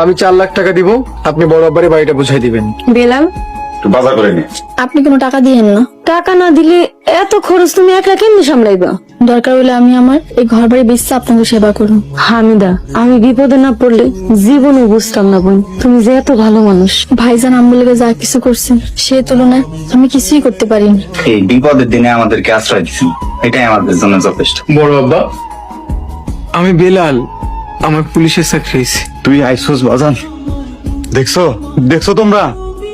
আমি 4 লাখ টাকা দিব, আপনি বড় আব্বারে বাড়িটা বুঝাই দিবেন। বেলাল, বাজার করে নি। আপনি কোনো টাকা দিয়েন না। টাকা না দিলে এত খরচ তুমি একলা কেমনি সামলাইবা? দরকার হলে আমি আমার এই ঘর বাড়ি বেচে আপনাকে সেবা করুন। হামিদা, আমি বিপদে না পড়লে জীবনও বুঝতাম না বোন, তুমি যে এত ভালো মানুষ। ভাইজান আম্মুলকে যা কিছু করছেন সে তুলনায় আমি কিছুই করতে পারিনি। এই বিপদের দিনে আমাদেরকে আশ্রয় দিচ্ছেন, এটাই আমাদের জন্য যথেষ্ট। বড় আব্বা, আমি বেলাল, আমার পুলিশের চাকরি হয়েছে। তুই আইসোস বাজান, দেখছো দেখছো তোমরা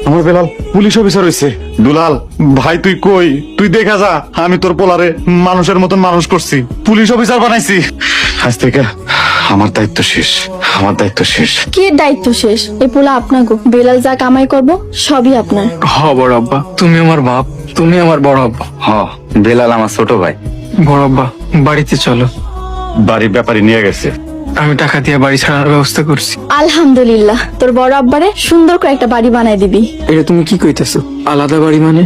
আমার বেলাল পুলিশ অফিসার হইছে। দুলাল ভাই তুই কই, তুই দেখা যা, আমি তোর পোলারে মানুষের মতন মানুষ করছি, পুলিশ অফিসার বানাইছি। আজ থেকে আমার দায়িত্ব শেষ, আমার দায়িত্ব শেষ। কি দায়িত্ব শেষ? এই পোলা আপনার গো। বেলাল যা কামাই করবো সবই আপনার। হ বড় আব্বা, তুমি আমার বাপ, তুমি আমার বড় আব্বা। হ, বেলাল আমার ছোট ভাই। বড় আব্বা, বাড়িতে চলো। বাড়ির ব্যাপারী নিয়ে গেছে। আমি টাকা দিয়ে বাড়ি ছাড়ানোর ব্যবস্থা করছি। আলহামদুলিল্লাহ, তোর বড় আব্বারে সুন্দর করে একটা বাড়ি বানাই দিবি। এটা তুমি কি কইতেছো? আলাদা বাড়ি মানে?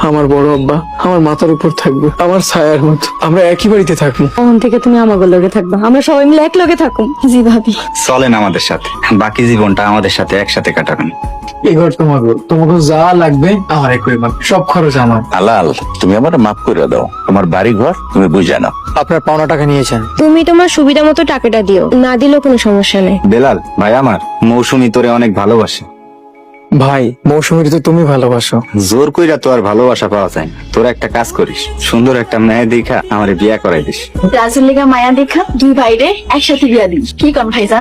আমার বড় আব্বা আমার মাথার উপর থাকবে, আমার ছায়ার মতো। আমরা একই বাড়িতে থাকবো। তখন থেকে তুমি আমার লগে থাকবা, আমরা সবাই মিলে এক লগে থাকুন। জি ভাবি। চলেন আমাদের সাথে, বাকি জীবনটা আমাদের সাথে একসাথে কাটাবেন। এই ঘর তোমাকে, তোমাকে যা লাগবে আমার কইবা, সব খরচ আমার। আলাল, তুমি আমার মাফ করে দাও, তোমার বাড়ি ঘর তুমি বুঝে নাও। আপনার পাওনা টাকা নিয়েছেন। তুমি তোমার সুবিধা মতো টাকাটা দিও, না দিলেও কোনো সমস্যা নেই। বেলাল ভাই আমার, মৌসুমী তোরে অনেক ভালোবাসে। ভাই, মৌসুমীর তো তুমি ভালোবাসো। জোর কইরা তো আর ভালোবাসা পাওয়া যায় না। তোরা একটা কাজ করিস, সুন্দর একটা মেয়ে দেখা আমার বিয়া করাই দিস। রাজুর লেগা মায়া দেখা দুই ভাইরে একসাথে বিয়া দিই, কি কন ভাইজান?